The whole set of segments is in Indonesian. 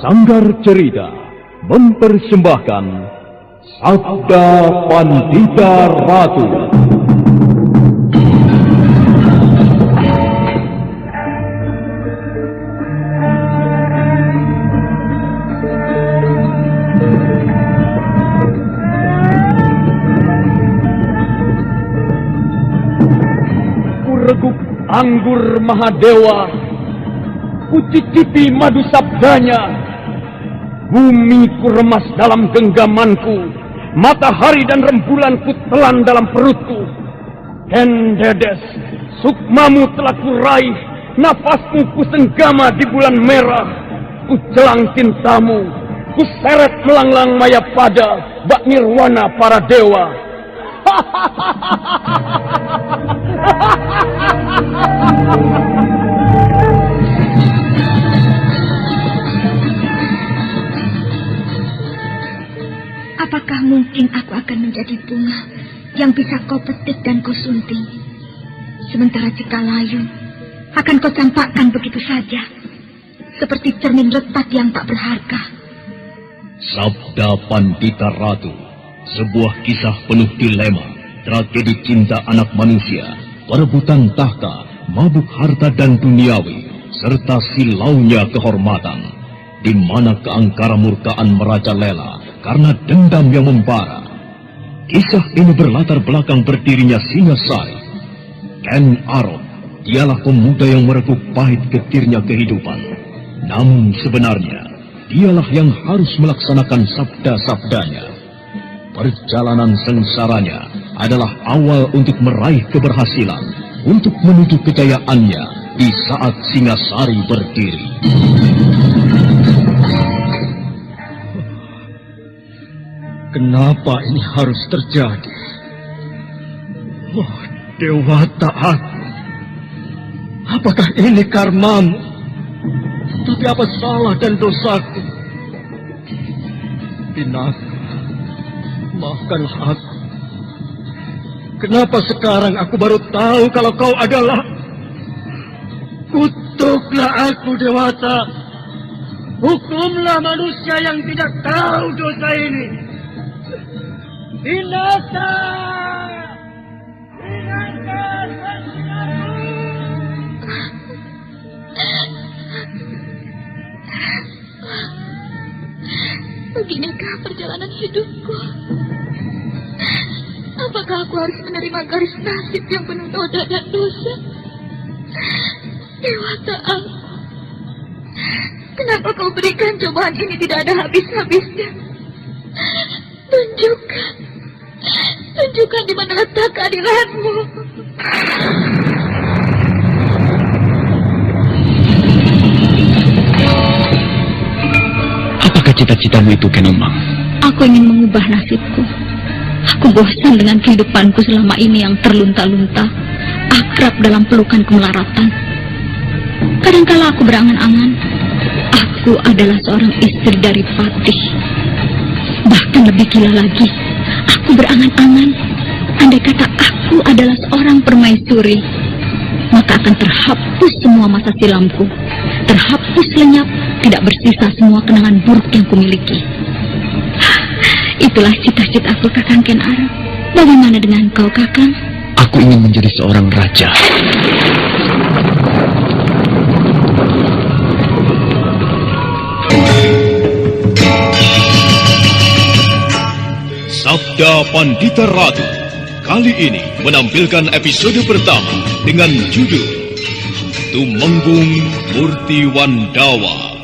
Sanggar Cerita mempersembahkan Sabda Pandita Ratu. Kureguk anggur Mahadewa, kucicipi madu sabdanya. Bumi ku remas dalam genggamanku, matahari dan rembulan ku telan dalam perutku. Dan Dedes, sukmamu telah kuraih, nafasmu ku senggama di bulan merah. Ku jelang cintamu, ku seret melanglang maya pada bak nirwana para dewa. Apakah mungkin aku akan menjadi bunga yang bisa kau petik dan kau sunting? Sementara jika layu, akan kau campakkan begitu saja, seperti cermin retak yang tak berharga. Sabda Pandita Ratu, sebuah kisah penuh dilema, tragedi cinta anak manusia, perebutan tahta, mabuk harta dan duniawi, serta silaunya kehormatan, di mana keangkara murkaan merajalela karena dendam yang membara. Kisah ini berlatar belakang berdirinya Singasari. Ken Arok, dialah pemuda yang merekuk pahit getirnya kehidupan. Namun sebenarnya, dialah yang harus melaksanakan sabda-sabdanya. Perjalanan sengsaranya adalah awal untuk meraih keberhasilan, untuk menuju kejayaannya di saat Singasari berdiri. Kenapa ini harus terjadi? Oh, Dewata aku. Apakah ini karmamu? Tapi apa salah dan dosaku? Pinaka, maafkanlah aku. Kenapa sekarang aku baru tahu kalau kau adalah... Kutuklah aku, Dewata. Hukumlah manusia yang tidak tahu dosa ini. Binasa! Binasa sesatu! Beginikah perjalanan hidupku? Apakah aku harus menerima garis nasib yang penuh noda dan dosa? Dewata aku, kenapa kau berikan cobaan ini tidak ada habis-habisnya? Tunjukkan di mana letak keadilanmu. Apakah cita-citamu itu, Kenomang? Aku ingin mengubah nasibku. Aku bosan dengan kehidupanku selama ini yang terlunta-lunta, akrab dalam pelukan kemelaratan. Kadangkala aku berangan-angan, aku adalah seorang istri dari Patih. Bahkan lebih gila lagi, aku berangan-angan, andai kata aku adalah seorang permaisuri, maka akan terhapus semua masa silamku, terhapus lenyap, tidak bersisa semua kenangan buruk yang kumiliki. Itulah cita-citaku, Kakang Ken Arok. Bagaimana dengan kau, Kakang? Aku ingin menjadi seorang raja. Sabda Pandita Ratu kali ini menampilkan episode pertama dengan judul Tumenggung Murti Wandawa.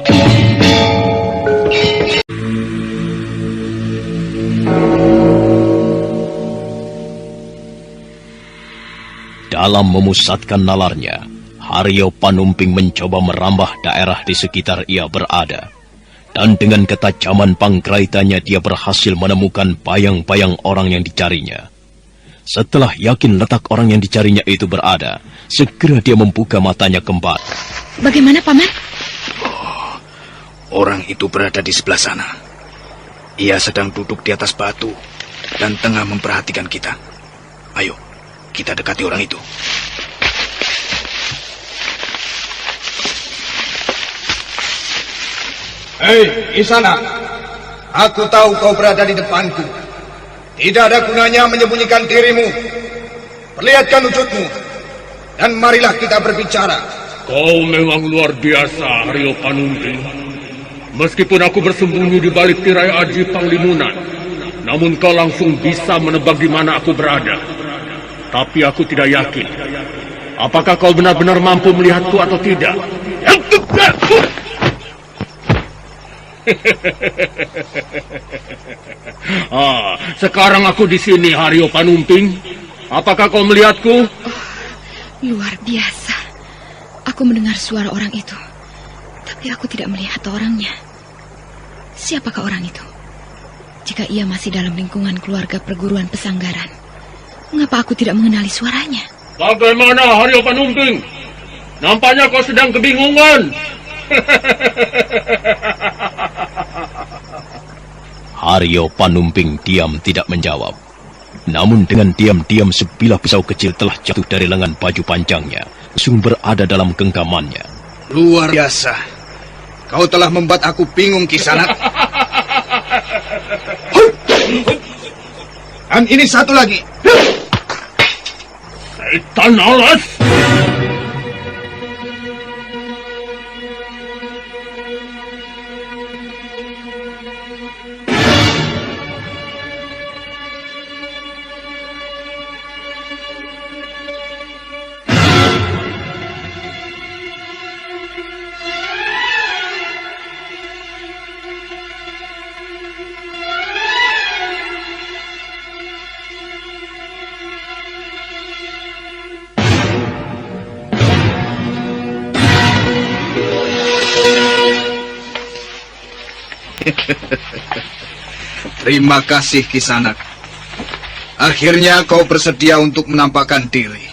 Dalam memusatkan nalarnya, Haryo Panumping mencoba merambah daerah di sekitar ia berada. Dan dengan ketajaman panggraitanya dia berhasil menemukan bayang-bayang orang yang dicarinya. Setelah yakin letak orang yang dicarinya itu berada, segera dia membuka matanya kembali. Bagaimana, Paman? Oh, orang itu berada di sebelah sana. Ia sedang duduk di atas batu dan tengah memperhatikan kita. Ayo, kita dekati orang itu. Hei, Kisana. Aku tahu kau berada di depanku. Tidak ada gunanya menyembunyikan dirimu. Perlihatkan wujudmu. Dan marilah kita berbicara. Kau memang luar biasa, Haryo Panunting. Meskipun aku bersembunyi di balik tirai Aji Panglimunan, namun kau langsung bisa menebak di mana aku berada. Tapi aku tidak yakin. Apakah kau benar-benar mampu melihatku atau tidak? Sekarang aku di sini, Haryo Panunting. Apakah kau melihatku? Luar biasa. Aku mendengar suara orang itu, tapi aku tidak melihat orangnya. Siapakah orang itu? Jika ia masih dalam lingkungan keluarga perguruan Pesanggaran, mengapa aku tidak mengenali suaranya? Bagaimana, Haryo Panunting? Nampaknya kau sedang kebingungan. Haryo Panumping diam tidak menjawab. Namun dengan diam-diam sebilah pisau kecil telah jatuh dari lengan baju panjangnya, langsung berada dalam genggamannya. Luar biasa. Kau telah membuat aku bingung, Kisana. Dan ini satu lagi. Setan alas! Terima kasih, Kisanak. Akhirnya kau bersedia untuk menampakkan diri.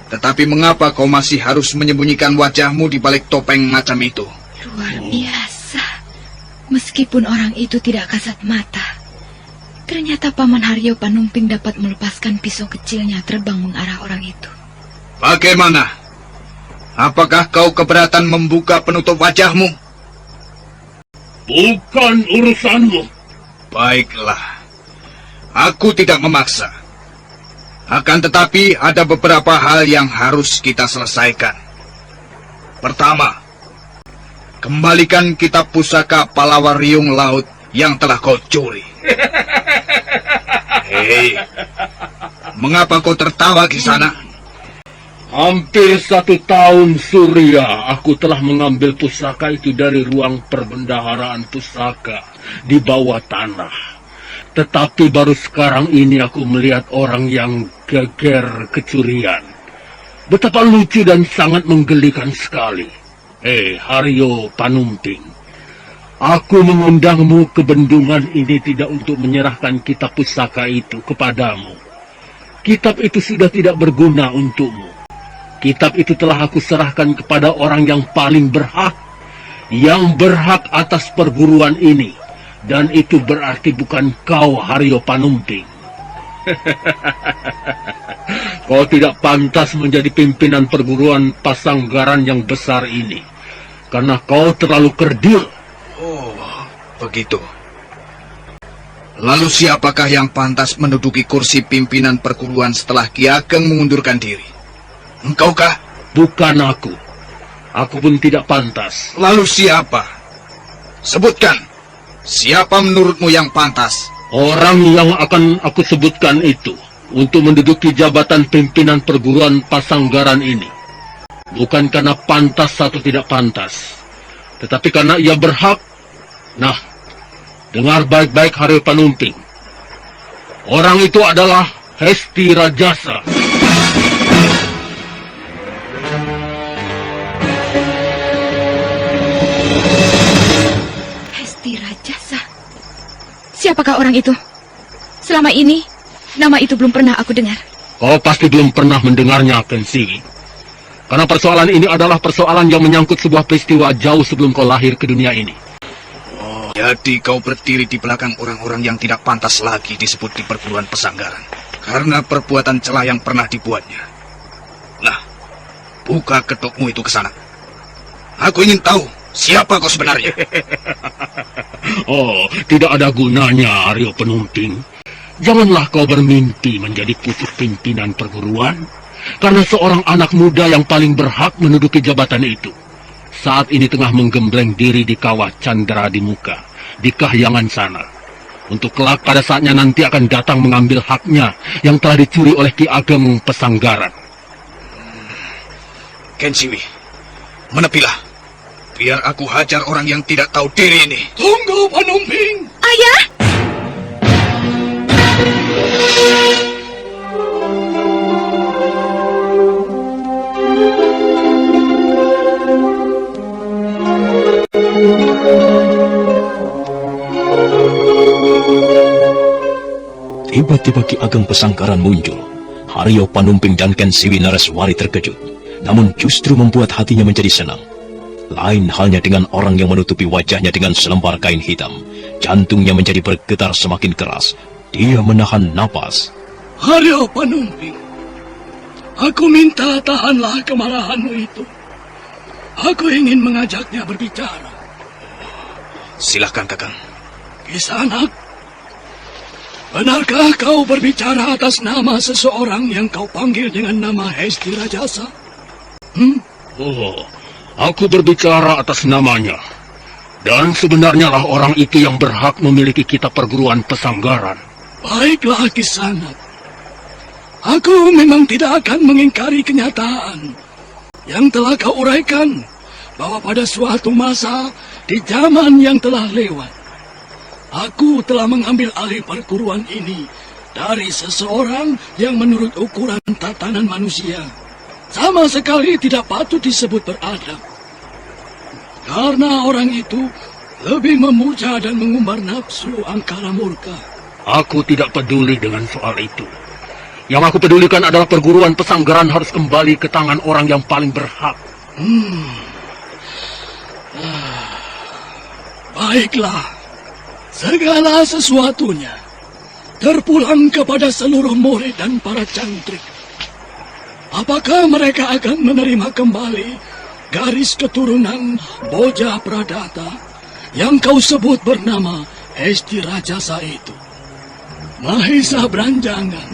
Tetapi mengapa kau masih harus menyembunyikan wajahmu di balik topeng macam itu? Luar biasa. Meskipun orang itu tidak kasat mata, ternyata Paman Haryo Panumping dapat melepaskan pisau kecilnya terbang mengarah orang itu. Bagaimana? Apakah kau keberatan membuka penutup wajahmu? Bukan urusanmu. Baiklah, aku tidak memaksa. Akan tetapi ada beberapa hal yang harus kita selesaikan. Pertama, kembalikan kitab pusaka Palawariung Laut yang telah kau curi. Hei, mengapa kau tertawa, Kisana? Hampir 1 tahun Surya, aku telah mengambil pusaka itu dari ruang perbendaharaan pusaka di bawah tanah. Tetapi baru sekarang ini aku melihat orang yang geger kecurian. Betapa lucu dan sangat menggelikan sekali. Haryo Panumping, aku mengundangmu ke bendungan ini tidak untuk menyerahkan kitab pusaka itu kepadamu. Kitab itu sudah tidak berguna untukmu. Kitab itu telah aku serahkan kepada orang yang paling berhak, yang berhak atas perguruan ini, dan itu berarti bukan kau, Haryo Panumping. Kau tidak pantas menjadi pimpinan perguruan Pasanggaran yang besar ini, karena kau terlalu kerdil. Oh, begitu. Lalu siapakah yang pantas menduduki kursi pimpinan perguruan setelah Ki Ageng mengundurkan diri? Engkaukah? Bukan aku. Aku pun tidak pantas. Lalu siapa? Sebutkan. Siapa menurutmu yang pantas? Orang yang akan aku sebutkan itu untuk menduduki jabatan pimpinan perguruan Pasanggaran ini. Bukan karena pantas atau tidak pantas, tetapi karena ia berhak. Nah, dengar baik-baik, Haryo Panumping. Orang itu adalah Hesti Rajasa. Siapakah orang itu? Selama ini, nama itu belum pernah aku dengar. Kau pasti belum pernah mendengarnya, Kensi. Karena persoalan ini adalah persoalan yang menyangkut sebuah peristiwa jauh sebelum kau lahir ke dunia ini. Oh, jadi kau berdiri di belakang orang-orang yang tidak pantas lagi disebut di perguruan Pesanggaran. Karena perbuatan celah yang pernah dibuatnya. Nah, buka ketukmu itu ke sana. Aku ingin tahu Siapa kau sebenarnya? Oh, tidak ada gunanya, Aryo Penumping. Janganlah kau bermimpi menjadi pucuk pimpinan perguruan, karena seorang anak muda yang paling berhak menduduki jabatan itu saat ini tengah menggembleng diri di kawah Candra di Muka, di Kahyangan sana. Untuk kelak pada saatnya nanti akan datang mengambil haknya yang telah dicuri oleh Ki Ageng Pesanggaran. Kensiwi, menepilah. Biar aku hajar orang yang tidak tahu diri ini. Tunggu, Penumping. Ayah! Tiba-tiba Ki Ageng Pesanggaran muncul. Haryo Panumping dan Kensiwi Nareswari terkejut, namun justru membuat hatinya menjadi senang. Lain halnya dengan orang yang menutupi wajahnya dengan selembar kain hitam. Jantungnya menjadi bergetar semakin keras. Dia menahan napas. Haryo Panumping, aku minta tahanlah kemarahanmu itu. Aku ingin mengajaknya berbicara. Silahkan, Kakang. Kisanak, benarkah kau berbicara atas nama seseorang yang kau panggil dengan nama Hesti Rajasa? Oh, aku berbicara atas namanya. Dan sebenarnya lah orang itu yang berhak memiliki kitab perguruan Pesanggaran. Baiklah, Kisanak. Aku memang tidak akan mengingkari kenyataan yang telah kau uraikan, bahwa pada suatu masa di zaman yang telah lewat, aku telah mengambil alih perguruan ini dari seseorang yang menurut ukuran tatanan manusia sama sekali tidak patut disebut beradab. Karena orang itu lebih memuja dan mengumbar nafsu angkara murka. Aku tidak peduli dengan soal itu. Yang aku pedulikan adalah perguruan Pesanggaran harus kembali ke tangan orang yang paling berhak. Baiklah, segala sesuatunya terpulang kepada seluruh murid dan para cantrik. Apakah mereka akan menerima kembali garis keturunan Boja Pradata yang kau sebut bernama Hesti Rajasa itu? Mahesa Branjangan,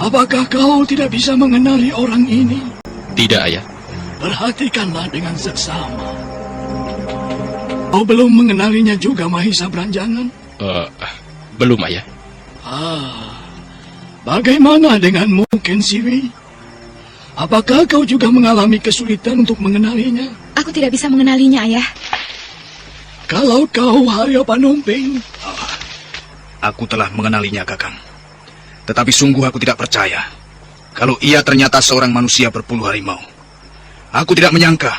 apakah kau tidak bisa mengenali orang ini? Tidak, Ayah. Perhatikanlah dengan seksama. Kau belum mengenalinya juga, Mahesa Branjangan? Belum, Ayah. Bagaimana denganmu, Kensiwi? Apakah kau juga mengalami kesulitan untuk mengenalinya? Aku tidak bisa mengenalinya, Ayah. Kalau kau, Haryo Panumping, Aku telah mengenalinya, Kakang. Tetapi sungguh aku tidak percaya kalau ia ternyata seorang manusia berpuluh harimau. Aku tidak menyangka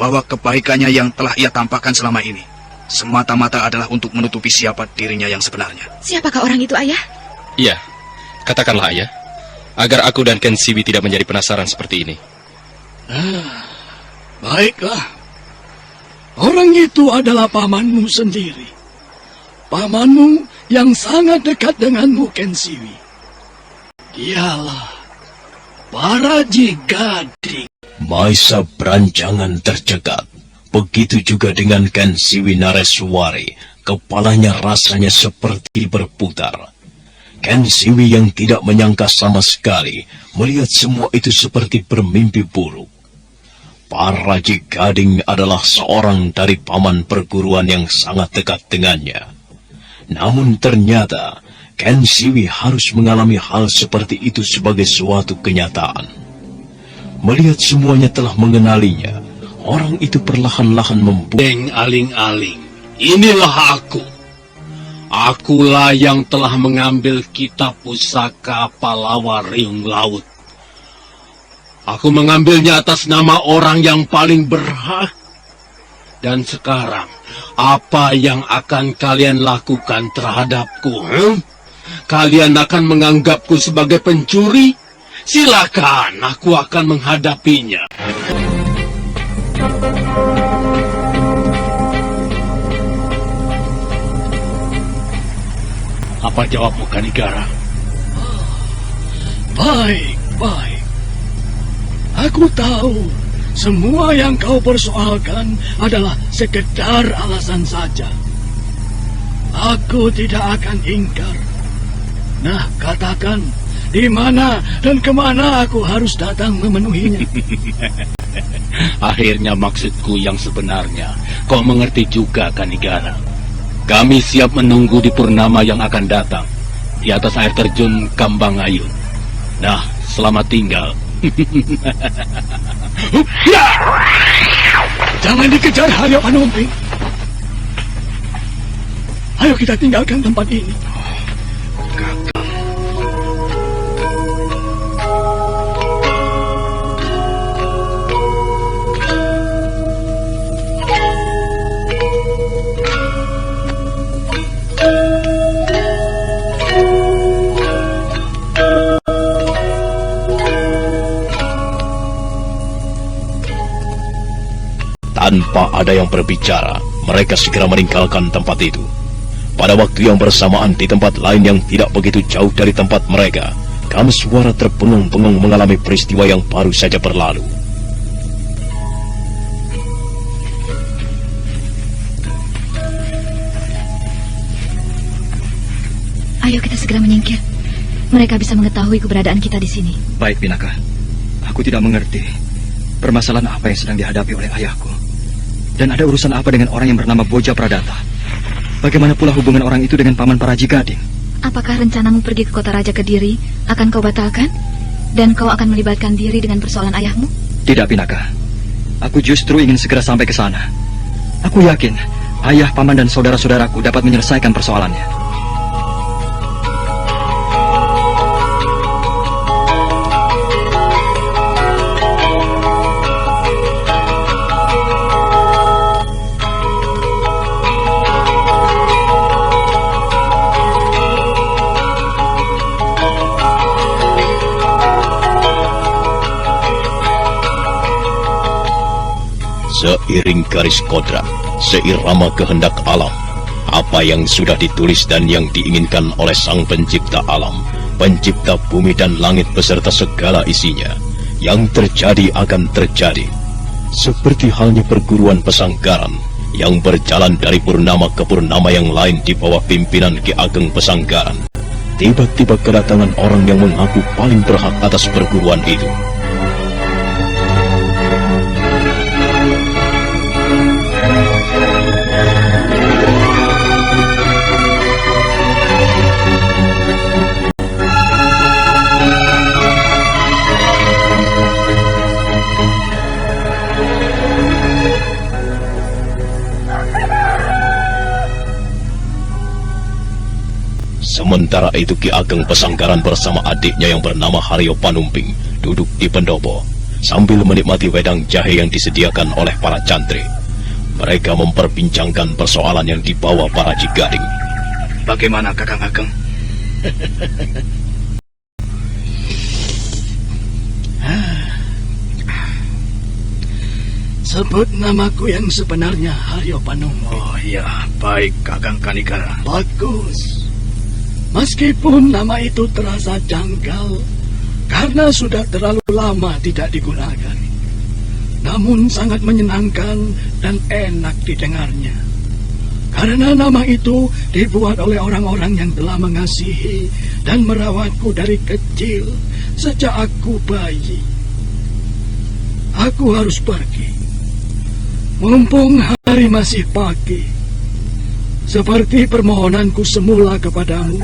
bahwa kebaikannya yang telah ia tampakkan selama ini semata-mata adalah untuk menutupi siapa dirinya yang sebenarnya. Siapakah orang itu, Ayah? Iya, katakanlah, Ayah, agar aku dan Kensiwi tidak menjadi penasaran seperti ini. baiklah. Orang itu adalah pamanmu sendiri. Pamanmu yang sangat dekat denganmu, Kensiwi. Dialah Paraji Gading. Mahesa Branjangan tercekat. Begitu juga dengan Kensiwi Nareswari. Kepalanya rasanya seperti berputar. Kensiwi yang tidak menyangka sama sekali melihat semua itu seperti bermimpi buruk. Paraji Gading adalah seorang dari paman perguruan yang sangat dekat dengannya. Namun ternyata Kensiwi harus mengalami hal seperti itu sebagai suatu kenyataan. Melihat semuanya telah mengenalinya, orang itu perlahan-lahan membuka. Aling-aling, inilah aku. Akulah yang telah mengambil kitab pusaka Palawa Riung Laut. Aku mengambilnya atas nama orang yang paling berhak. Dan sekarang, apa yang akan kalian lakukan terhadapku? Kalian akan menganggapku sebagai pencuri? Silakan, aku akan menghadapinya. Apa jawabmu, Kanigara? Baik. Aku tahu semua yang kau persoalkan adalah sekedar alasan saja. Aku tidak akan ingkar. Nah, katakan, di mana dan kemana aku harus datang memenuhinya? Akhirnya maksudku yang sebenarnya kau mengerti juga, Kanigara. Kami siap menunggu di purnama yang akan datang di atas air terjun Kambangayun. Nah, selamat tinggal. Jangan dikejar, Haryo Panumping. Ayo kita tinggalkan tempat ini. Tanpa ada yang berbicara, mereka segera meninggalkan tempat itu. Pada waktu yang bersamaan di tempat lain yang tidak begitu jauh dari tempat mereka, Kameswara terbengung-bengung mengalami peristiwa yang baru saja berlalu. Ayo kita segera menyingkir. Mereka bisa mengetahui keberadaan kita di sini. Baik, Pinaka. Aku tidak mengerti permasalahan apa yang sedang dihadapi oleh ayahku. Dan ada urusan apa dengan orang yang bernama Boja Pradata? Bagaimana pula hubungan orang itu dengan Paman Paraji Gading? Apakah rencanamu pergi ke kota Raja Kediri akan kau batalkan? Dan kau akan melibatkan diri dengan persoalan ayahmu? Tidak, Pinaka. Aku justru ingin segera sampai ke sana. Aku yakin ayah, paman, dan saudara-saudaraku dapat menyelesaikan persoalannya. Seiring garis kodrat, seirama kehendak alam, apa yang sudah ditulis dan yang diinginkan oleh Sang Pencipta alam, Pencipta bumi dan langit beserta segala isinya, yang terjadi akan terjadi. Seperti halnya perguruan Pesanggaran yang berjalan dari purnama ke purnama yang lain di bawah pimpinan Ki Ageng Pesanggaran. Tiba-tiba kedatangan orang yang mengaku paling berhak atas perguruan itu. Sementara itu Ki Ageng Pesanggaran bersama adiknya yang bernama Haryo Panumping duduk di pendopo sambil menikmati wedang jahe yang disediakan oleh para cantri. Mereka memperbincangkan persoalan yang dibawa para Jigading. Bagaimana, Kakang Ageng? Sebut namaku yang sebenarnya, Haryo Panumping. Oh iya, baik, Kakang Kanigara. Bagus. Meskipun nama itu terasa janggal karena sudah terlalu lama tidak digunakan, namun sangat menyenangkan dan enak didengarnya. Karena nama itu dibuat oleh orang-orang yang telah mengasihi dan merawatku dari kecil sejak aku bayi. Aku harus pergi. Mumpung hari masih pagi. Seperti permohonanku semula kepadamu,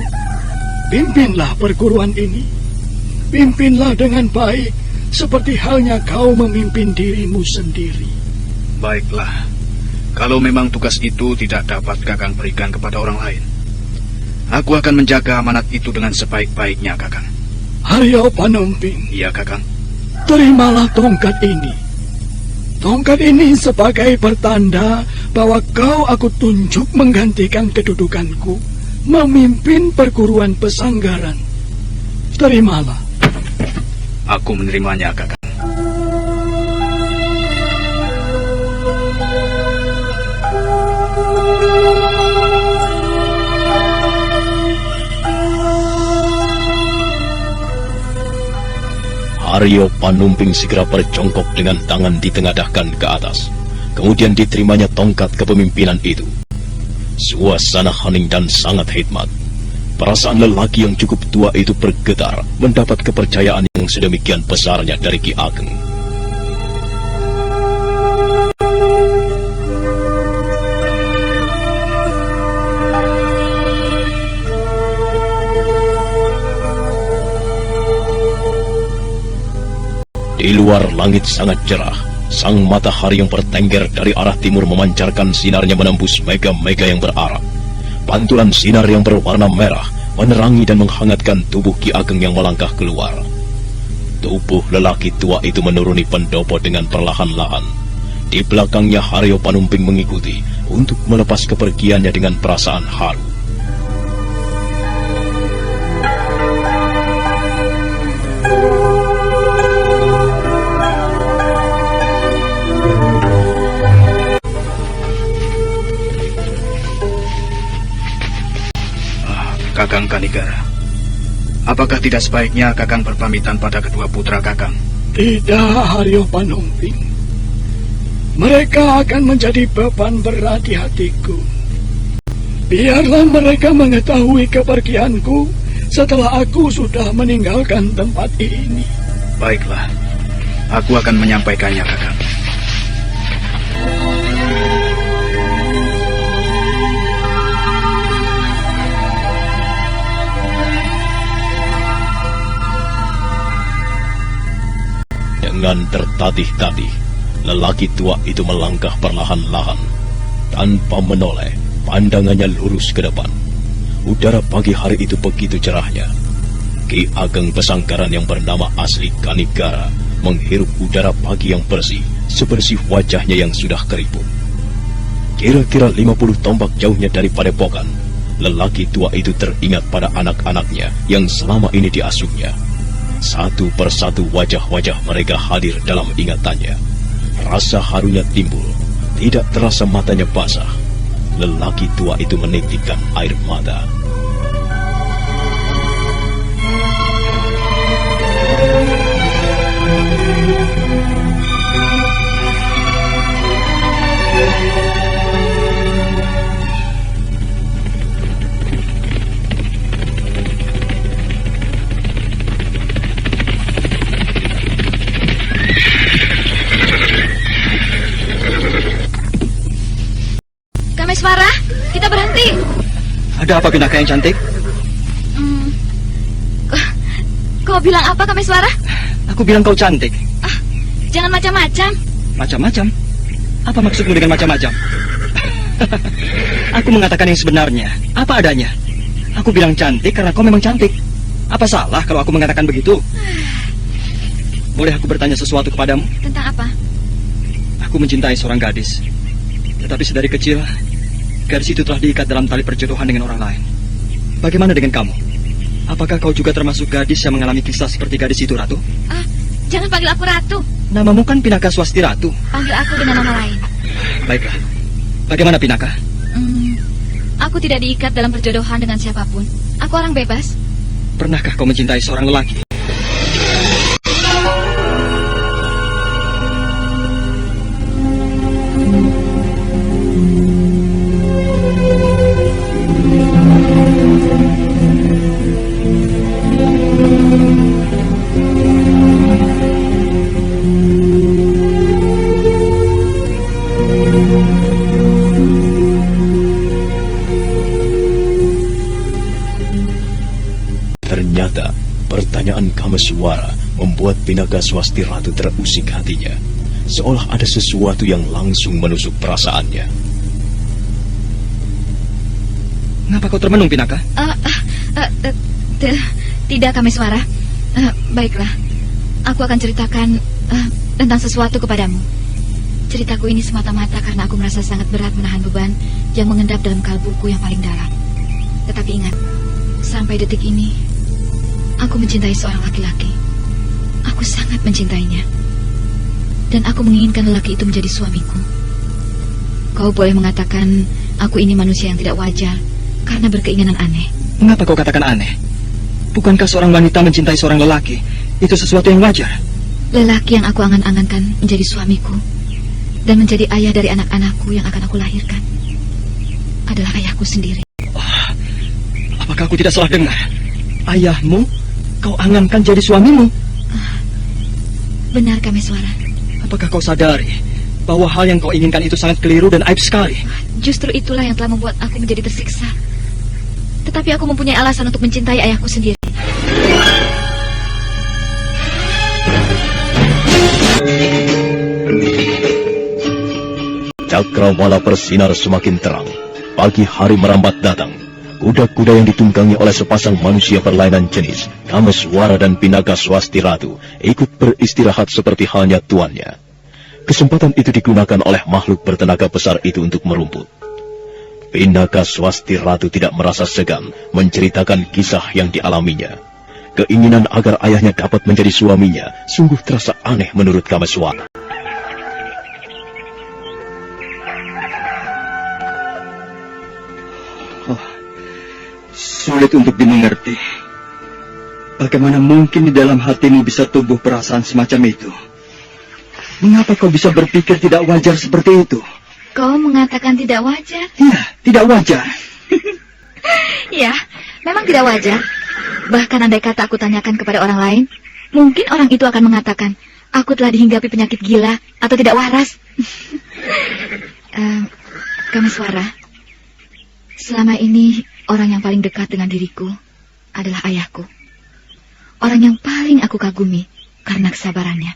pimpinlah perguruan ini. Pimpinlah dengan baik, seperti halnya kau memimpin dirimu sendiri. Baiklah, kalau memang tugas itu tidak dapat Kakang berikan kepada orang lain, aku akan menjaga amanat itu dengan sebaik-baiknya, Kakang. Haryo Panumping. Iya, Kakang. Terimalah tongkat ini. Tongkat ini sebagai pertanda bahwa kau aku tunjuk menggantikan kedudukanku memimpin perguruan Pesanggaran. Terimalah. Aku menerimanya, Kakang. Aryo Panumping segera berjongkok dengan tangan ditengadahkan ke atas. Kemudian diterimanya tongkat kepemimpinan itu. Suasana hening dan sangat hikmat. Perasaan lelaki yang cukup tua itu bergetar mendapat kepercayaan yang sedemikian besarnya dari Ki Ageng. Di luar langit sangat cerah. Sang matahari yang bertengger dari arah timur memancarkan sinarnya menembus mega-mega yang berarak. Pantulan sinar yang berwarna merah menerangi dan menghangatkan tubuh Ki Ageng yang melangkah keluar. Tubuh lelaki tua itu menuruni pendopo dengan perlahan-lahan. Di belakangnya Haryo Panumping mengikuti untuk melepas kepergiannya dengan perasaan haru. Kakang Kanigara, apakah tidak sebaiknya Kakang berpamitan pada kedua putra Kakang? Tidak, Haryo Panumping. Mereka akan menjadi beban berat di hatiku. Biarlah mereka mengetahui kepergianku setelah aku sudah meninggalkan tempat ini. Baiklah, aku akan menyampaikannya, Kakang. Dengan tertatih-tatih, lelaki tua itu melangkah perlahan-lahan. Tanpa menoleh, pandangannya lurus ke depan. Udara pagi hari itu begitu cerahnya. Ki Ageng Pesanggaran yang bernama asli Kanigara menghirup udara pagi yang bersih, sebersih wajahnya yang sudah keriput. Kira-kira 50 tombak jauhnya dari padepokan, lelaki tua itu teringat pada anak-anaknya yang selama ini diasuhnya. Satu persatu wajah-wajah mereka hadir dalam ingatannya. Rasa harunya timbul, tidak terasa matanya basah. Lelaki tua itu menitikkan air mata. Kameswara, kita berhenti. Ada apa, Pinaka yang cantik? Kau bilang apa, Kameswara? Aku bilang kau cantik. Jangan macam-macam. Macam-macam? Apa maksudmu dengan macam-macam? Aku mengatakan yang sebenarnya, apa adanya. Aku bilang cantik karena kau memang cantik. Apa salah kalau aku mengatakan begitu? Boleh aku bertanya sesuatu kepadamu? Tentang apa? Aku mencintai seorang gadis. Tetapi sedari kecil, gadis itu telah diikat dalam tali perjodohan dengan orang lain. Bagaimana dengan kamu? Apakah kau juga termasuk gadis yang mengalami kisah seperti gadis itu, Ratu? Jangan panggil aku Ratu. Namamu kan Pinaka Swasti Ratu. Panggil aku dengan nama lain. Baiklah. Bagaimana, Pinaka? Aku tidak diikat dalam perjodohan dengan siapapun. Aku orang bebas. Pernahkah kau mencintai seorang lelaki? Ternyata pertanyaan Kameswara membuat Pinaka Swasti Ratu terusik hatinya, seolah ada sesuatu yang langsung menusuk perasaannya. Kenapa kau termenung, Pinaka? Tidak, Kameswara. Baiklah, aku akan ceritakan tentang sesuatu kepadamu. Ceritaku ini semata-mata karena aku merasa sangat berat menahan beban yang mengendap dalam kalbuku yang paling dalam. Tetapi ingat, sampai detik ini, aku mencintai seorang laki-laki. Aku sangat mencintainya. Dan aku menginginkan lelaki itu menjadi suamiku. Kau boleh mengatakan aku ini manusia yang tidak wajar karena berkeinginan aneh. Mengapa kau katakan aneh? Bukankah seorang wanita mencintai seorang lelaki itu sesuatu yang wajar. Lelaki yang aku angan-angankan menjadi suamiku dan menjadi ayah dari anak-anakku yang akan aku lahirkan adalah ayahku sendiri. Apakah aku tidak salah dengar? Ayahmu kau angankan jadi suamimu? Benar, Kameswara. Apakah kau sadari bahwa hal yang kau inginkan itu sangat keliru dan aib sekali? Justru itulah yang telah membuat aku menjadi tersiksa. Tetapi aku mempunyai alasan untuk mencintai ayahku sendiri. Cakrawala bersinar semakin terang. Pagi hari merambat datang. Kuda-kuda yang ditunggangi oleh sepasang manusia berlainan jenis, Kameswara dan Pinaka Swasti Ratu, ikut beristirahat seperti halnya tuannya. Kesempatan itu digunakan oleh makhluk bertenaga besar itu untuk merumput. Pinaka Swasti Ratu tidak merasa segan menceritakan kisah yang dialaminya. Keinginan agar ayahnya dapat menjadi suaminya sungguh terasa aneh menurut Kameswara. Sulit untuk dimengerti. Bagaimana mungkin di dalam hatimu bisa tumbuh perasaan semacam itu? Mengapa kau bisa berpikir tidak wajar seperti itu? Kau mengatakan tidak wajar? Ya, tidak wajar. Ya, memang tidak wajar. Bahkan andai kata aku tanyakan kepada orang lain, mungkin orang itu akan mengatakan, aku telah dihinggapi penyakit gila atau tidak waras. Kameswara, selama ini orang yang paling dekat dengan diriku adalah ayahku. Orang yang paling aku kagumi karena kesabarannya.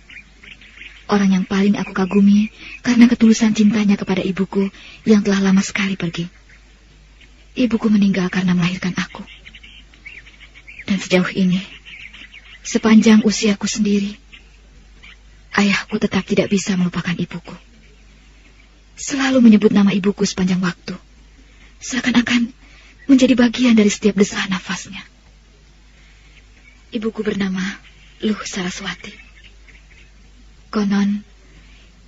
Orang yang paling aku kagumi karena ketulusan cintanya kepada ibuku yang telah lama sekali pergi. Ibuku meninggal karena melahirkan aku. Dan sejauh ini, sepanjang usiaku sendiri, ayahku tetap tidak bisa melupakan ibuku. Selalu menyebut nama ibuku sepanjang waktu, seakan-akan menjadi bagian dari setiap desah nafasnya. Ibuku bernama Luh Saraswati. Konon,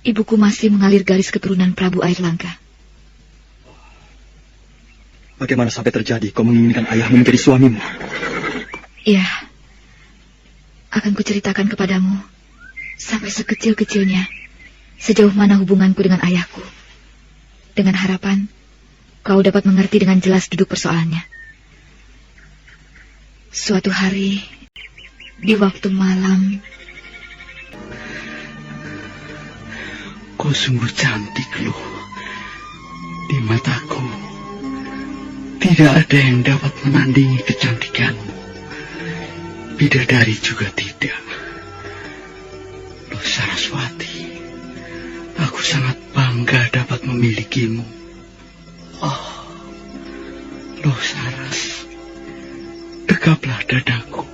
ibuku masih mengalir garis keturunan Prabu Airlangga. Bagaimana sampai terjadi kau menginginkan ayahmu menjadi suamimu? Ya, akan kuceritakan kepadamu sampai sekecil-kecilnya sejauh mana hubunganku dengan ayahku. Dengan harapan kau dapat mengerti dengan jelas duduk persoalannya. Suatu hari, di waktu malam, kau sungguh cantik, Luh. Di mataku, tidak ada yang dapat menandingi kecantikanmu. Bidadari juga tidak. Luh Saraswati, aku sangat bangga dapat memilikimu. Oh, Luh Saras, dekaplah dadaku.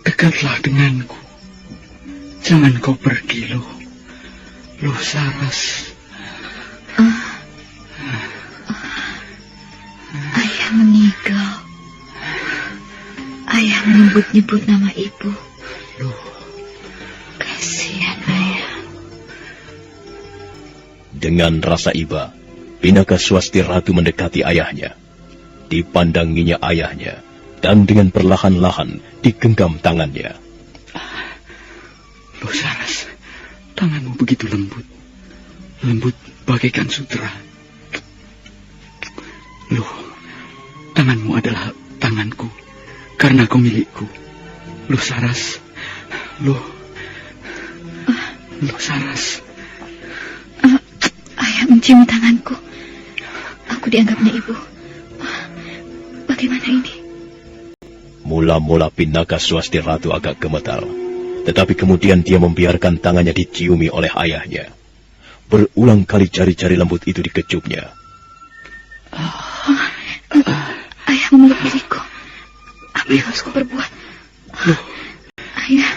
Dekatlah denganku. Jangan kau pergi, Luh Saras. Ayah meninggal. Ayah menyebut-nyebut nama ibu. Luh, kasihan ayah. Dengan rasa iba, Pinaka Swasti Ratu mendekati ayahnya. Dipandanginya ayahnya, dan dengan perlahan-lahan digenggam tangannya. Luh Saras, tanganmu begitu lembut. Lembut bagaikan sutra. Luh, tanganmu adalah tanganku, karena kau milikku. Luh Saras, Luh Saras. Ayah mencium tanganku. Aku dianggapnya ibu. Bagaimana ini? Mula-mula Pinaka Swasti Ratu agak gemetar, tetapi kemudian dia membiarkan tangannya diciumi oleh ayahnya. Berulang kali jari-jari lembut itu dikecupnya. Ayah memeluk diriku. Apa yang harus ku perbuat? Ayah.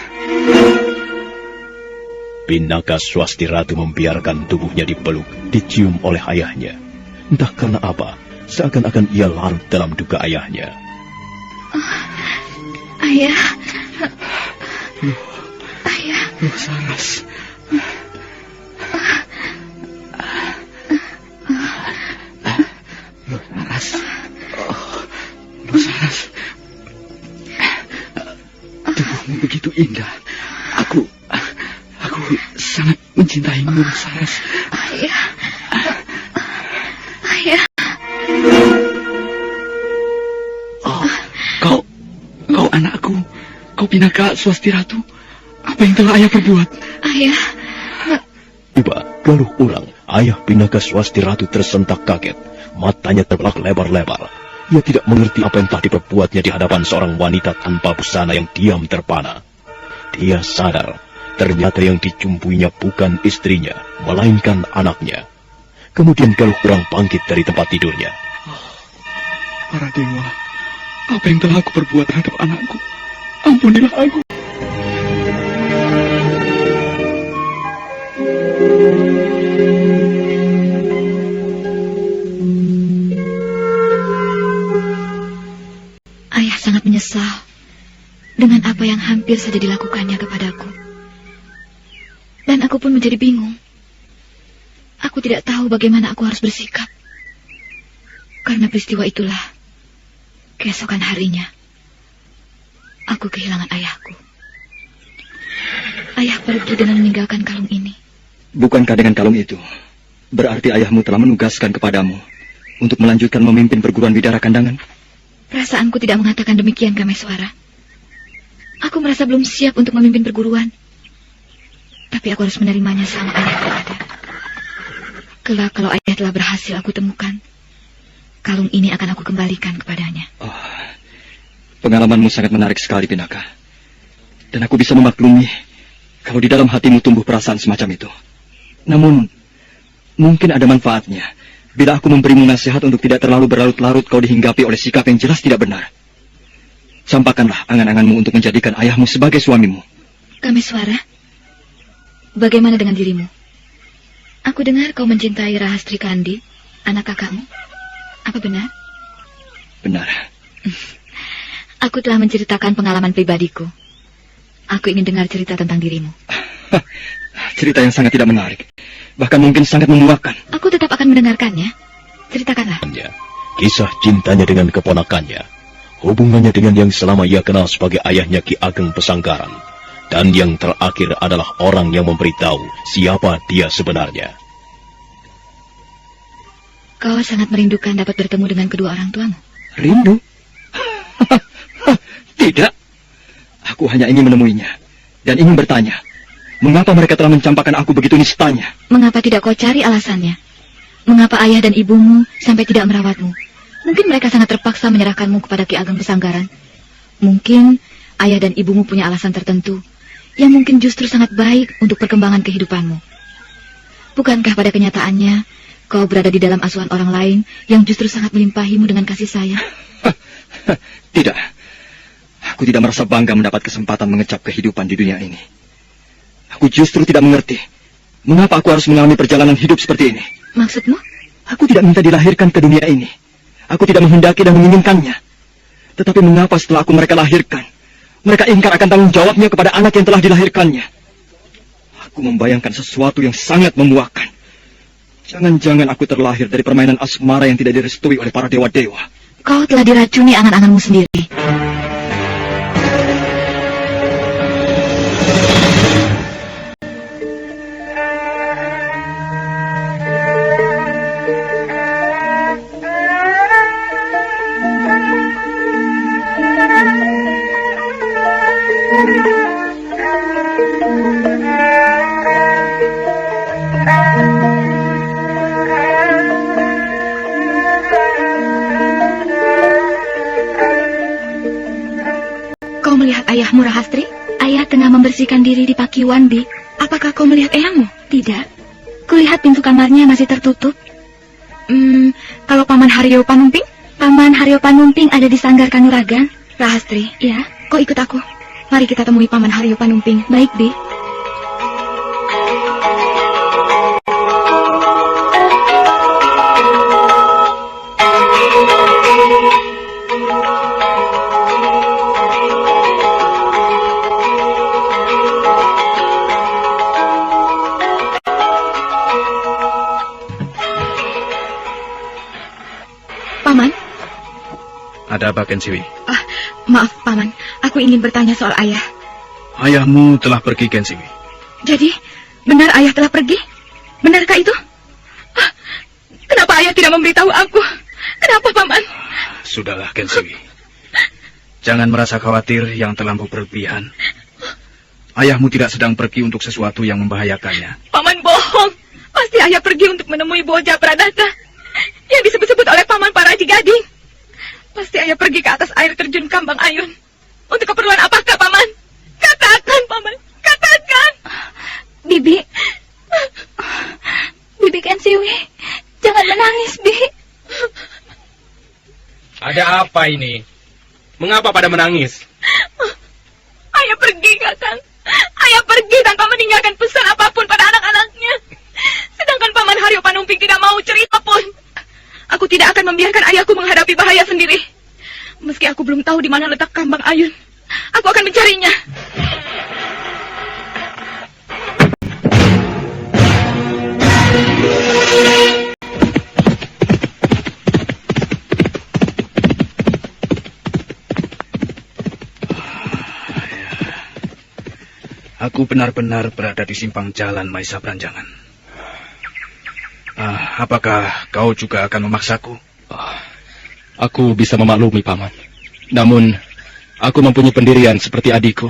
Pinaka Swasti Ratu membiarkan tubuhnya dipeluk, dicium oleh ayahnya. Entah karena apa, seakan-akan ia larut dalam duka ayahnya. Ayah. Ayah. Luh Saras. Luh Saras. Luh Saras. Wajahmu begitu indah. Aku sangat mencintaimu, Saras. Ayah. Ayah. Oh, kau anakku. Kau Pinaka Swasti Ratu. Apa yang telah ayah perbuat? Ayah. Tiba Galuh Urang, ayah Pinaka Swasti Ratu tersentak kaget. Matanya terbelah lebar-lebar. Ia tidak mengerti apa yang telah diperbuatnya di hadapan seorang wanita tanpa busana yang diam terpana. Dia sadar, ternyata yang dicumpuinya bukan istrinya, melainkan anaknya. Kemudian Galuh Urang bangkit dari tempat tidurnya. Para dewa, apa yang telah aku perbuat terhadap anakku? Ampunilah aku. Ayah sangat menyesal dengan apa yang hampir saja dilakukannya kepadaku. Dan aku pun menjadi bingung. Aku tidak tahu bagaimana aku harus bersikap. Karena peristiwa itulah, keesokan harinya, aku kehilangan ayahku. Ayah pergi dengan meninggalkan kalung ini. Bukankah dengan kalung itu, berarti ayahmu telah menugaskan kepadamu untuk melanjutkan memimpin perguruan Bidara Kandangan? Perasaanku tidak mengatakan demikian, Kameswara. Aku merasa belum siap untuk memimpin perguruan. Tapi aku harus menerimanya selama ayahku ada. Kelak kalau ayah telah berhasil aku temukan, kalung ini akan aku kembalikan kepadanya. Oh, pengalamanmu sangat menarik sekali, Pinaka. Dan aku bisa memaklumi kalau di dalam hatimu tumbuh perasaan semacam itu. Namun, mungkin ada manfaatnya bila aku memberimu nasihat untuk tidak terlalu berlarut-larut kau dihinggapi oleh sikap yang jelas tidak benar. Campakkanlah angan-anganmu untuk menjadikan ayahmu sebagai suamimu. Kameswara, bagaimana dengan dirimu? Aku dengar kau mencintai Rahastri Kandi, anak kakakmu. Apa benar? Benar. Aku telah menceritakan pengalaman pribadiku. Aku ingin dengar cerita tentang dirimu. Cerita yang sangat tidak menarik. Bahkan mungkin sangat memuakkan. Aku tetap akan mendengarkannya. Ceritakanlah. Kisah cintanya dengan keponakannya. Hubungannya dengan yang selama ia kenal sebagai ayahnya Ki Ageng Pesanggaran. Dan yang terakhir adalah orang yang memberitahu siapa dia sebenarnya. Kau sangat merindukan dapat bertemu dengan kedua orang tuamu. Rindu? Tidak. Aku hanya ingin menemuinya. Dan ingin bertanya, mengapa mereka telah mencampakkan aku begitu nistanya? Mengapa tidak kau cari alasannya? Mengapa ayah dan ibumu sampai tidak merawatmu? Mungkin mereka sangat terpaksa menyerahkanmu kepada Ki Ageng Pesanggaran. Mungkin ayah dan ibumu punya alasan tertentu yang mungkin justru sangat baik untuk perkembangan kehidupanmu. Bukankah pada kenyataannya kau berada di dalam asuhan orang lain yang justru sangat melimpahimu dengan kasih sayang? Tidak. Aku tidak merasa bangga mendapat kesempatan mengecap kehidupan di dunia ini. Aku justru tidak mengerti mengapa aku harus mengalami perjalanan hidup seperti ini. Maksudmu? Aku tidak minta dilahirkan ke dunia ini. Aku tidak menghendaki dan menginginkannya. Tetapi mengapa setelah aku mereka lahirkan, mereka ingkar akan tanggung jawabnya kepada anak yang telah dilahirkannya? Aku membayangkan sesuatu yang sangat memuakkan. Jangan-jangan aku terlahir dari permainan asmara yang tidak direstui oleh para dewa-dewa. Kau telah diracuni angan-anganmu sendiri. Kau melihat ayahmu, Rahastri? Ayah tengah membersihkan diri di Pakiwan, Bi. Apakah kau melihat eyangmu? Tidak. Kulihat pintu kamarnya masih tertutup. Kalau Paman Haryo Panumping? Paman Haryo Panumping ada di Sanggar Kanuragan. Rahastri, ya, kau ikut aku. Mari kita temui Paman Haryo Panumping. Baik, Bi. Paman? Ada apa, Kensiwi? Maaf, Paman. Aku ingin bertanya soal ayah. Ayahmu telah pergi, Kensiwi. Jadi, benar ayah telah pergi? Benarkah itu? Ah, kenapa ayah tidak memberitahu aku? Kenapa, Paman? Sudahlah, Kensiwi. Jangan merasa khawatir yang terlampau berlebihan. Ayahmu tidak sedang pergi untuk sesuatu yang membahayakannya. Paman bohong. Pasti ayah pergi untuk menemui Boja Pradata yang disebut-sebut oleh Paman Paraji Gading. Pasti ayah pergi ke atas air terjun Kambang Ayun. Untuk keperluan apakah, Paman? Katakan, Paman. Katakan. Bibi. Bibi Kensiwi. Jangan menangis, Bi. Ada apa ini? Mengapa pada menangis? Ayah pergi, Kakang. Ayah pergi tanpa meninggalkan pesan apapun pada anak-anaknya. Sedangkan Paman Haryo Panumping tidak mau cerita pun. Aku tidak akan membiarkan ayahku menghadapi bahaya sendiri. Meski aku belum tahu di mana letak Kambang Ayun, aku akan mencarinya. Aku benar-benar berada di simpang jalan Maisa Branjangan. Apakah kau juga akan memaksaku? Aku bisa memaklumi, Paman. Namun, aku mempunyai pendirian seperti adikku.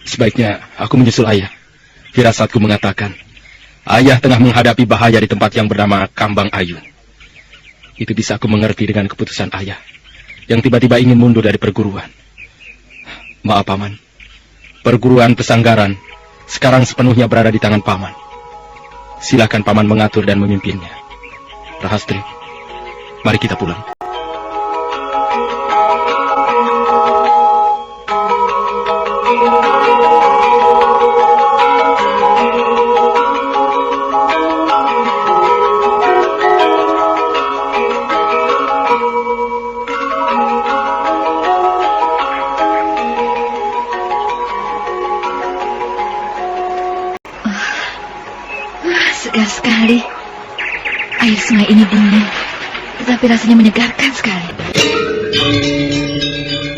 Sebaiknya aku menyusul ayah. Firasatku mengatakan, ayah tengah menghadapi bahaya di tempat yang bernama Kambang Ayun. Itu bisa aku mengerti dengan keputusan ayah, yang tiba-tiba ingin mundur dari perguruan. Maaf, Paman. Perguruan Pesanggaran sekarang sepenuhnya berada di tangan Paman. Silakan Paman mengatur dan memimpinnya. Rahastri, mari kita pulang. Segar sekali. Air sungai ini dingin, tetapi rasanya menyegarkan sekali.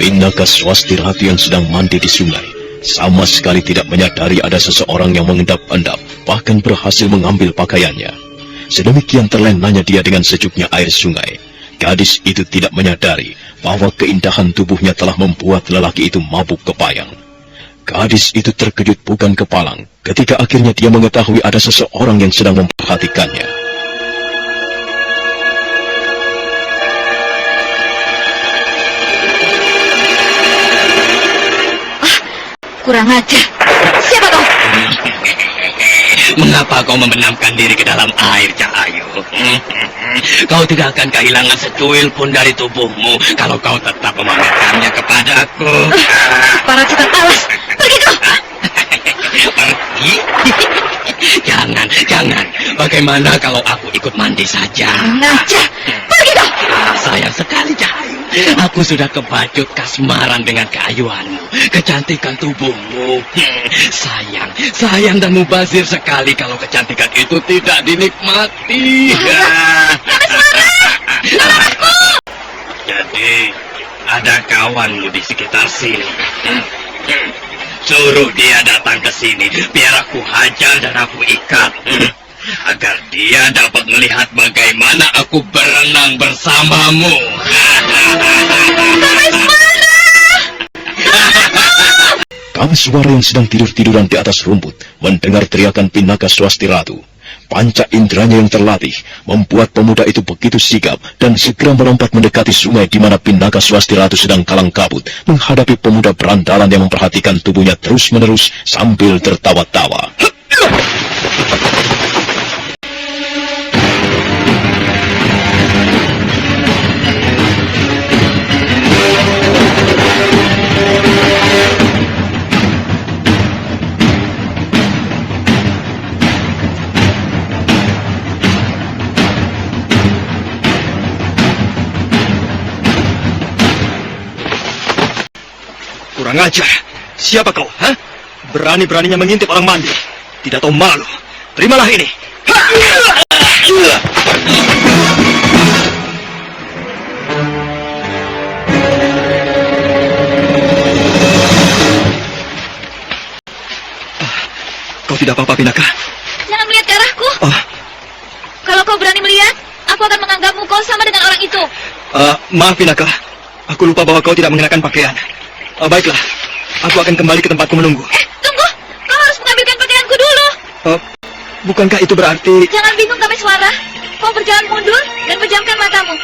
Pinaka Swasti Ratu yang sedang mandi di sungai sama sekali tidak menyadari ada seseorang yang mengendap-endap, bahkan berhasil mengambil pakaiannya. Sedemikian terlenanya dia dengan sejuknya air sungai. Gadis itu tidak menyadari bahwa keindahan tubuhnya telah membuat lelaki itu mabuk kepayang. Gadis itu terkejut bukan kepalang ketika akhirnya dia mengetahui ada seseorang yang sedang memperhatikannya. Kurang ajar. Siapa kau? Mengapa kau membenamkan diri ke dalam air, Cahayu? Kau tidak akan kehilangan secuil pun dari tubuhmu kalau kau tetap memamerkannya kepadaku. Para cetak alas, pergi kau! Pergi? Jangan. Bagaimana kalau aku ikut mandi saja? Ngajar, pergi kau! Sayang sekali, Cahayu. Aku sudah kebacut kasmaran dengan keayuanmu, kecantikan tubuhmu. Sayang dan mubazir sekali kalau kecantikan itu tidak dinikmati. Jadi, ada kawanmu di sekitar sini. Suruh dia datang ke sini, biar aku hajar dan aku ikat. Agar dia dapat melihat bagaimana aku berenang bersamamu. Kang Suara yang sedang tidur-tiduran di atas rumput mendengar teriakan Pinaka Swasti Ratu. Panca inderanya yang terlatih membuat pemuda itu begitu sigap dan segera melompat mendekati sungai di mana Pinaka Swasti Ratu sedang kalang kabut menghadapi pemuda berandalan yang memperhatikan tubuhnya terus-menerus sambil tertawa-tawa. Kurang ajar. Siapa kau? Hah? Berani-beraninya mengintip orang mandi. Tidak tahu malu. Terimalah ini. tidak apa-apa, Pinaka? Jangan melihat ke arahku. Oh, Kalau kau berani melihat, aku akan menganggapmu kau sama dengan orang itu. maaf, Pinaka. Aku lupa bahwa kau tidak mengenakan pakaian. Baiklah, aku akan kembali ke tempatku menunggu. Tunggu, kau harus mengambilkan pakaianku dulu. Bukankah itu berarti... Jangan bingung Kameswara. Kau berjalan mundur dan pejamkan matamu.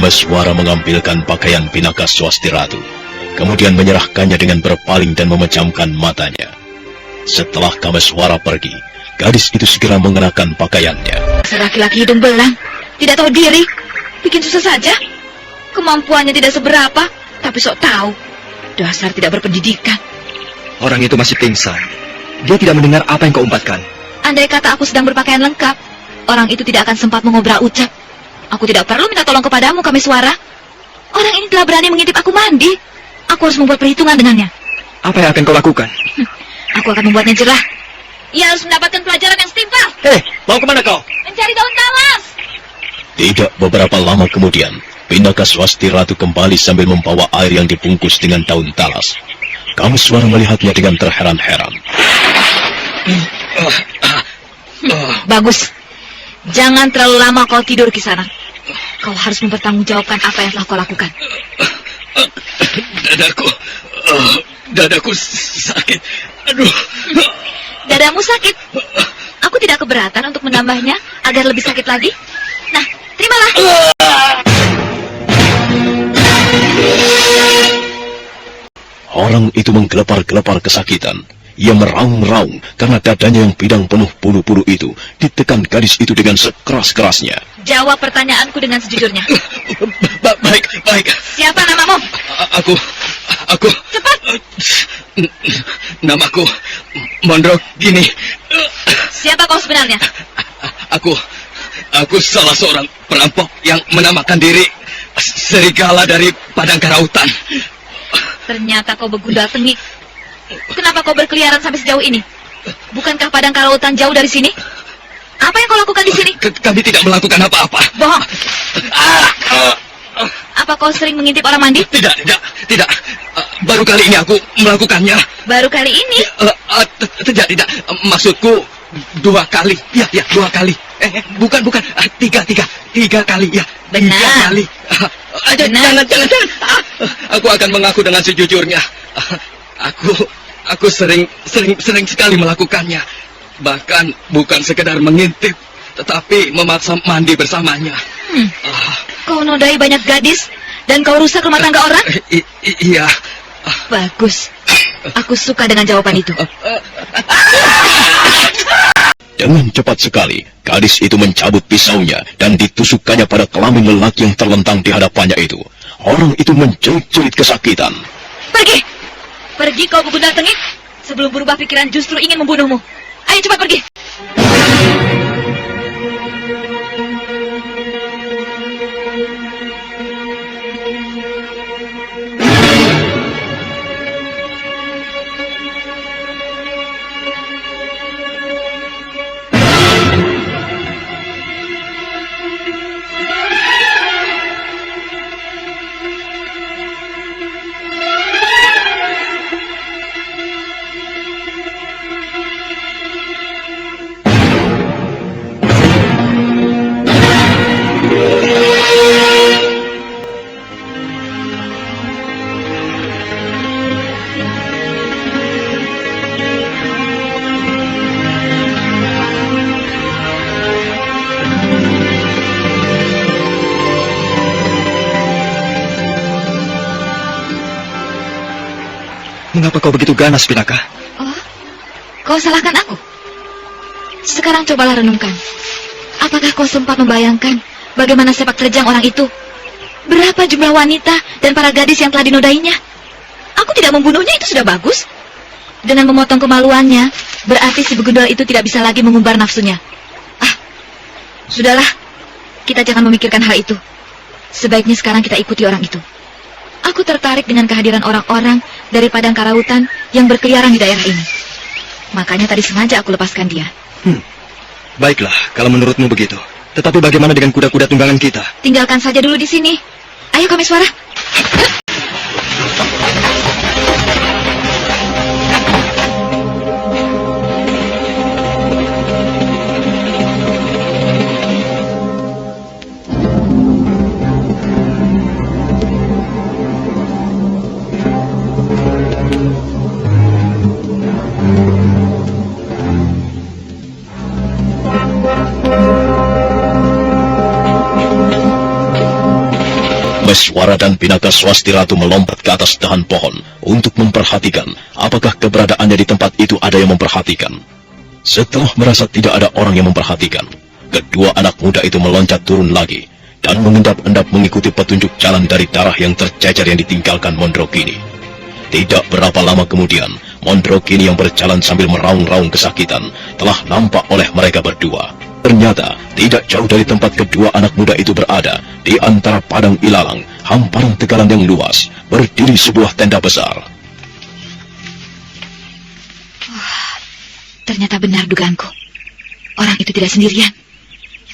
Kameswara mengambilkan pakaian Pinaka Swasti Ratu, kemudian menyerahkannya dengan berpaling dan memejamkan matanya. Setelah Kameswara pergi, gadis itu segera mengenakan pakaiannya. Laki-laki hidung belang, tidak tahu diri, bikin susah saja. Kemampuannya tidak seberapa, tapi sok tahu. Dasar tidak berpendidikan. Orang itu masih pingsan. Dia tidak mendengar apa yang kau umpatkan. Andai kata aku sedang berpakaian lengkap, orang itu tidak akan sempat mengobrol ucap. Aku tidak perlu minta tolong kepadamu, Kameswara. Orang ini telah berani mengintip aku mandi. Aku harus membuat perhitungan dengannya. Apa yang akan kau lakukan? Aku akan membuatnya jerah. Ia harus mendapatkan pelajaran yang setimpal. Hei, mau kemana kau? Mencari daun talas. Tidak beberapa lama kemudian, Pinaka Swasti Ratu kembali sambil membawa air yang dibungkus dengan daun talas. Kameswara melihatnya dengan terheran-heran. Bagus. Jangan terlalu lama kau tidur, Kisanak. Kau harus mempertanggungjawabkan apa yang telah kau lakukan. Dadaku sakit. Aduh. Dadamu sakit? Aku tidak keberatan untuk menambahnya agar lebih sakit lagi. Nah, terimalah. Orang itu menggelepar-gelepar kesakitan. Ia meraung-raung karena dadanya yang bidang penuh bulu-bulu itu ditekan gadis itu dengan sekeras-kerasnya. Jawab pertanyaanku dengan sejujurnya. Baik. Siapa namamu? Aku. Cepat. Namaku Mondro Gini. Siapa kau sebenarnya? Aku salah seorang perampok yang menamakan diri Serigala dari Padang Karautan. Ternyata kau begundal tengik. Kenapa kau berkeliaran sampai sejauh ini? Bukankah Padang Karautan jauh dari sini? Apa yang kau lakukan di sini? Kami tidak melakukan apa-apa. Bohong. Apa kau sering mengintip orang mandi? Tidak. Baru kali ini aku melakukannya. Baru kali ini? Tidak. Maksudku 2 kali. Ya, 2 kali. Bukan. 3 kali. Ya, benar. 3 kali. Jangan. Aku akan mengaku dengan sejujurnya. Aku sering sekali melakukannya. Bahkan bukan sekedar mengintip, tetapi memaksa mandi bersamanya. Kau nodai banyak gadis dan kau rusak rumah tangga orang? Iya. Bagus. Aku suka dengan jawaban itu. Dengan cepat sekali, gadis itu mencabut pisaunya dan ditusukkannya pada kelamin lelaki yang terlentang di hadapannya itu. Orang itu menjerit-jerit kesakitan. Pergi kau begundal tengik. Sebelum berubah pikiran justru ingin membunuhmu. Ayo cepat pergi. Mengapa kau begitu ganas, Pinaka? Oh, kau salahkan aku. Sekarang cobalah renungkan. Apakah kau sempat membayangkan bagaimana sepak terjang orang itu? Berapa jumlah wanita dan para gadis yang telah dinodainya? Aku tidak membunuhnya, itu sudah bagus. Dengan memotong kemaluannya, berarti si begundal itu tidak bisa lagi mengumbar nafsunya. Sudahlah, kita jangan memikirkan hal itu. Sebaiknya sekarang kita ikuti orang itu. Aku tertarik dengan kehadiran orang-orang dari padang karautan yang berkeliaran di daerah ini. Makanya tadi sengaja aku lepaskan dia. Baiklah, kalau menurutmu begitu. Tetapi bagaimana dengan kuda-kuda tunggangan kita? Tinggalkan saja dulu di sini. Ayo Kameswara. Kameswara dan Pinaka Swasti Ratu melompat ke atas dahan pohon untuk memperhatikan apakah keberadaannya di tempat itu ada yang memperhatikan. Setelah merasa tidak ada orang yang memperhatikan, kedua anak muda itu meloncat turun lagi dan mengendap-endap mengikuti petunjuk jalan dari darah yang tercecer yang ditinggalkan Mondrokini. Tidak berapa lama kemudian, Mondrokini yang berjalan sambil meraung-raung kesakitan telah nampak oleh mereka berdua. Ternyata, tidak jauh dari tempat kedua anak muda itu berada, di antara padang ilalang, hamparan tegalan yang luas, berdiri sebuah tenda besar. Ternyata benar dugaanku. Orang itu tidak sendirian.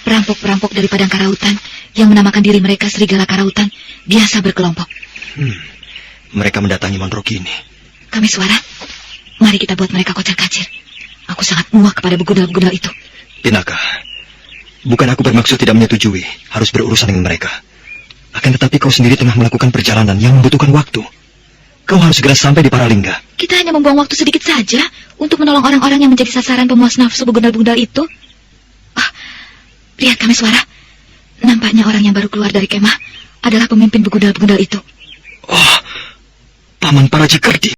Perampok-perampok dari padang karautan yang menamakan diri mereka Serigala Karautan biasa berkelompok. Mereka mendatangi Mondrokini. Kameswara, mari kita buat mereka kocar-kacir. Aku sangat muak kepada begundal-begundal itu. Pinaka, bukan aku bermaksud tidak menyetujui harus berurusan dengan mereka. Akan tetapi kau sendiri tengah melakukan perjalanan yang membutuhkan waktu. Kau harus segera sampai di Paralingga. Kita hanya membuang waktu sedikit saja untuk menolong orang-orang yang menjadi sasaran pemuas nafsu begundal-begundal itu. Lihat Kameswara, nampaknya orang yang baru keluar dari kemah adalah pemimpin begundal-begundal itu. Oh, Paman Parajigardi.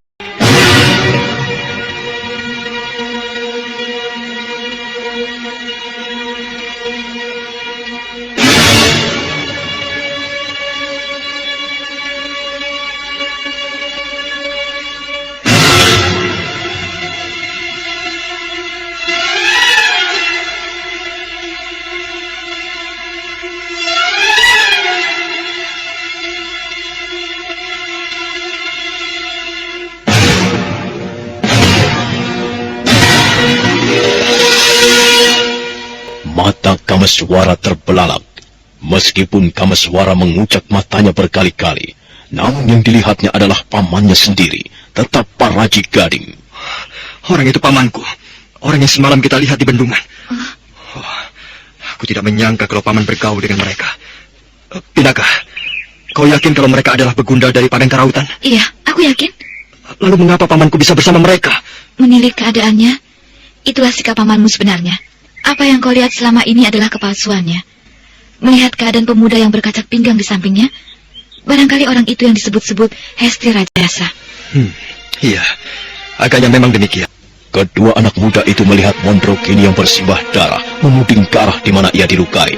Mata Kameswara terbelalak. Meskipun Kameswara mengucap matanya berkali-kali, namun yang dilihatnya adalah pamannya sendiri, tetap Parajigading. Orang itu pamanku. Orang yang semalam kita lihat di bendungan. Aku tidak menyangka kalau paman bergaul dengan mereka. Pinaka, kau yakin kalau mereka adalah begundal dari padang karautan? Iya, aku yakin. Lalu mengapa pamanku bisa bersama mereka? Menilik keadaannya, itulah sikap pamanmu sebenarnya. Apa yang kau lihat selama ini adalah kepalsuannya. Melihat keadaan pemuda yang berkacak pinggang di sampingnya, barangkali orang itu yang disebut-sebut Hesti Rajasa. Iya, agaknya memang demikian. Kedua anak muda itu melihat Mondrokini yang bersimbah darah memuding ke arah di mana ia dilukai.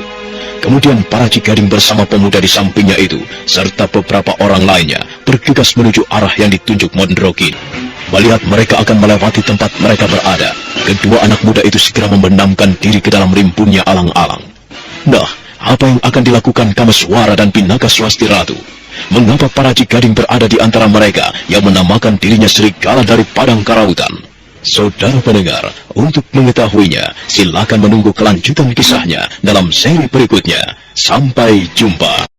Kemudian Parajigading bersama pemuda di sampingnya itu, serta beberapa orang lainnya, bergegas menuju arah yang ditunjuk Mondrokini. Melihat mereka akan melewati tempat mereka berada, kedua anak muda itu segera membenamkan diri ke dalam rimbunnya alang-alang. Nah, apa yang akan dilakukan Kameswara dan Pinaka Swasti Ratu? Mengapa Parajigading berada di antara mereka yang menamakan dirinya Serigala dari Padang Karautan? Saudara pendengar, untuk mengetahuinya, silakan menunggu kelanjutan kisahnya dalam seri berikutnya. Sampai jumpa.